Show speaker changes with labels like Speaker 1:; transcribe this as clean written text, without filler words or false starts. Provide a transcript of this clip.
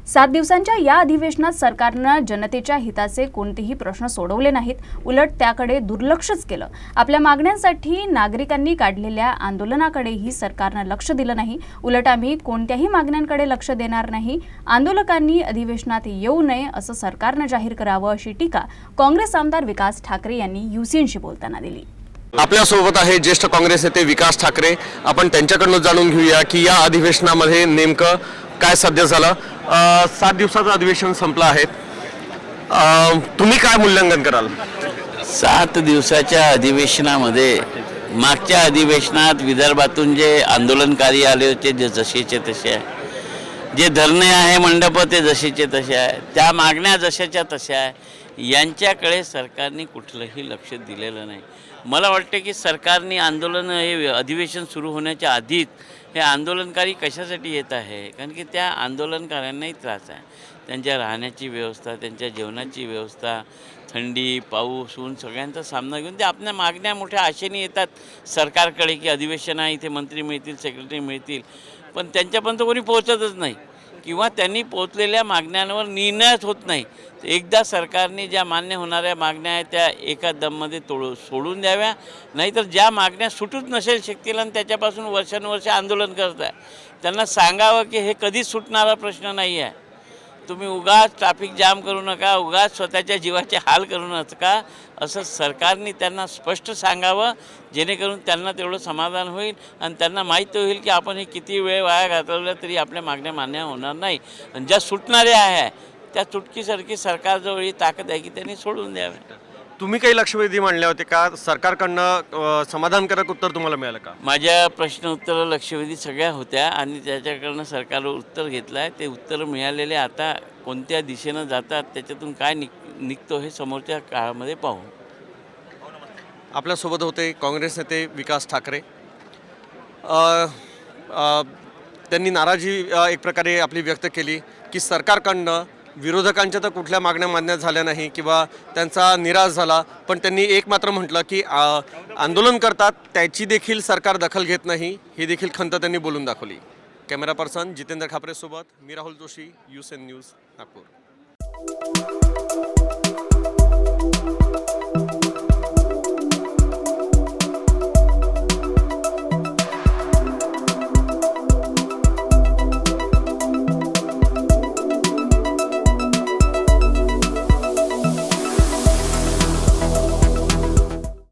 Speaker 1: 7 दिवसांच्या या अधिवेशनात सरकारनं जनतेच्या हिताचे कोणतेही प्रश्न सोडवले नाहीत, उलट त्याकडे दुर्लक्षच केलं। आपल्या मागण्यांसाठी नागरिकांनी काढलेल्या आंदोलनाकडेही सरकारनं लक्ष दिलं नाही। उलट आम्ही कोणत्याही मागण्यांकडे लक्ष देणार नाही, आंदोलकांनी अधिवेशनात येऊ नये असं सरकारनं जाहीर करावं, अशी टीका काँग्रेस आमदार विकास ठाकरे यांनी UCNशी बोलताना दिली।
Speaker 2: आपल्या सोबत आहे ज्येष्ठ काँग्रेस नेते विकास ठाकरे। आपण त्यांच्याकडून जाणून घेऊया की या अधिवेशनामध्ये नेमकं काय साध्य झालं। 7 दिवसाचं अधिवेशन संपलं आहे, तुम्ही काय मूल्यांकन कराल?
Speaker 3: 7 दिवसाच्या अधिवेशनामध्ये मागच्या अधिवेशनात विदर्भातून जे आंदोलनकारी आले होते, जे जसेचे तसे आहे, जे धरणे आहे मंडप ते जसेचे तसे आहे, त्या मागण्या जशाच्या तशा आहे, यांच्याकडे सरकारने कुठलंही लक्ष दिलेलं नाही। मला वाटते की सरकारने आंदोलन हे अधिवेशन सुरू होण्याच्या आधीच हे आंदोलनकारी कशासाठी येत आहे, कारण की त्या आंदोलनकाऱ्यांनाही त्रास आहे। त्यांच्या राहण्याची व्यवस्था, त्यांच्या जेवणाची व्यवस्था, थंडी पाऊस ऊन सगळ्यांचा सामना घेऊन ते आपल्या मागण्या मोठ्या आशेने येतात सरकारकडे की अधिवेशन आहे, इथे मंत्री मिळतील, सेक्रेटरी मिळतील, पण त्यांच्यापर्यंत कोणी पोहोचतच नाही किंवा त्यांनी पोहोचलेल्या मागण्यांवर निर्णयच होत नाही। एकदा सरकारने ज्या मान्य होणाऱ्या मागण्या आहेत त्या एका दममध्ये सोडून द्याव्या, नाहीतर ज्या मागण्या सुटूच नसेल शकतील आणि त्याच्यापासून वर्षानुवर्ष आंदोलन करत आहे त्यांना सांगावं की हे कधीच सुटणारा प्रश्न नाही आहे। तुम्ही उगाच ट्रॅफिक जाम करू नका, उगाच स्वतःच्या जीवाचे हाल करू नका, असं सरकारने त्यांना स्पष्ट सांगावं, जेणेकरून त्यांना तेवढं समाधान होईल आणि त्यांना माहीत होईल की आपण हे किती वेळ वाया घालवला तरी आपल्या मागण्या मान्य होणार नाही। आणि ज्या सुटणाऱ्या आहे त्या चुटकीसारखी सरकारजवळ ही ताकद आहे की त्यांनी सोडून द्यावे।
Speaker 2: तुम्ही काही लक्षवेधी मांडले होते का? सरकारकडनं समाधानकारक उत्तर तुम्हाला मिळालं का?
Speaker 3: माझ्या प्रश्न उत्तरं लक्षवेधी सगळ्या होत्या आणि त्याच्याकडनं सरकारवर उत्तर घेतलं आहे। ते उत्तर मिळालेले आता कोणत्या दिशेनं जातात, त्याच्यातून काय निघतो हे समोरच्या काळामध्ये पाहू।
Speaker 2: आपल्यासोबत होते काँग्रेस नेते विकास ठाकरे। त्यांनी नाराजी एक प्रकारे आपली व्यक्त केली की सरकारकडनं विरोधकांच्या तर कुठल्या मागण्या मान्य झाल्या नाही किंवा त्यांचा निराश झाला, पण त्यांनी एक मात्र म्हटलं की आंदोलन करतात त्याची देखील सरकार दखल घेत नाही, ही देखील खंत त्यांनी बोलून दाखवली। कॅमेरा पर्सन जितेंद्र खापरेसोबत मी राहुल जोशी, UCN न्यूज, नागपूर।